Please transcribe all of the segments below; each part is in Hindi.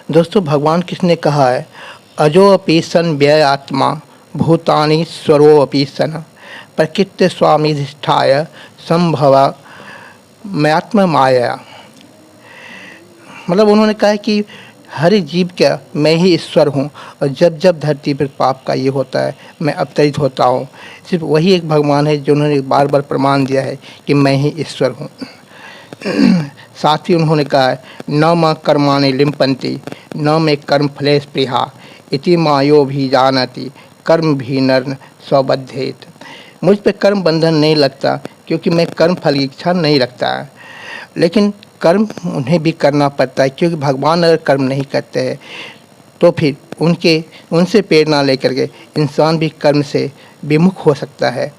दोस्तों, भगवान कृष्ण ने कहा है, अजो अपि सन व्यय आत्मा भूतानि स्वरो अपि सन प्रकृति स्वामिधिष्ठाय संभव मयात्म माया। मतलब उन्होंने कहा है कि हर एक जीव क्या मैं ही ईश्वर हूँ, और जब जब धरती पर पाप का ये होता है मैं अवतरित होता हूँ। सिर्फ वही एक भगवान है जिन्होंने बार बार प्रमाण दिया है कि मैं ही ईश्वर हूँ। साथ ही उन्होंने कहा है, न माँ कर्माणि लिम्पन्ति न मे कर्म फले स्पृहा इति मायो भी जानती कर्म भी नर स्वबद्धेत। मुझ पे कर्म बंधन नहीं लगता क्योंकि मैं कर्म फल की इच्छा नहीं रखता है, लेकिन कर्म उन्हें भी करना पड़ता है, क्योंकि भगवान अगर कर्म नहीं करते हैं तो फिर उनसे प्रेरणा लेकर के इंसान भी कर्म से विमुख हो सकता है।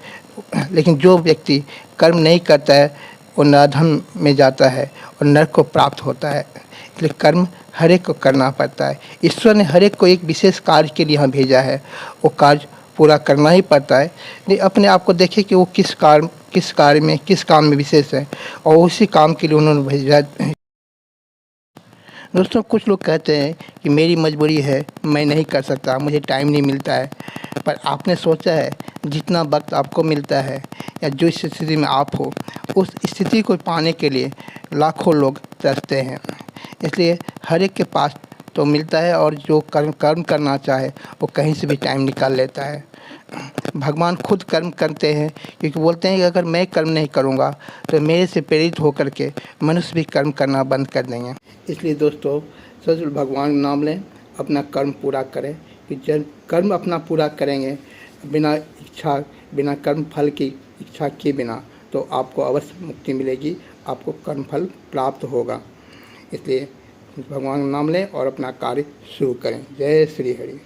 लेकिन जो व्यक्ति कर्म नहीं करता है वो नरधम में जाता है और नरक को प्राप्त होता है। इसलिए कर्म हर एक को करना पड़ता है। ईश्वर ने हर एक को एक विशेष कार्य के लिए यहाँ भेजा है, वो कार्य पूरा करना ही पड़ता है। नहीं, अपने आप को देखें कि वो किस कार्य में किस काम में विशेष है और उसी काम के लिए उन्होंने भेजा। दोस्तों, कुछ लोग कहते हैं कि मेरी मजबूरी है, मैं नहीं कर सकता, मुझे टाइम नहीं मिलता है। पर आपने सोचा है जितना वक्त आपको मिलता है या जो स्थिति में आप हो, उस स्थिति को पाने के लिए लाखों लोग तरसते हैं। इसलिए हर एक के पास तो मिलता है, और जो कर्म करना चाहे वो कहीं से भी टाइम निकाल लेता है। भगवान खुद कर्म करते हैं, क्योंकि बोलते हैं कि अगर मैं कर्म नहीं करूँगा तो मेरे से प्रेरित होकर के मनुष्य भी कर्म करना बंद कर देंगे। इसलिए दोस्तों, सच भगवान का नाम लें, अपना कर्म पूरा करें। कि जब कर्म अपना पूरा करेंगे बिना कर्म फल की इच्छा किए बिना, तो आपको अवश्य मुक्ति मिलेगी, आपको कर्म फल प्राप्त होगा। इसलिए भगवान का नाम लें और अपना कार्य शुरू करें। जय श्री हरि।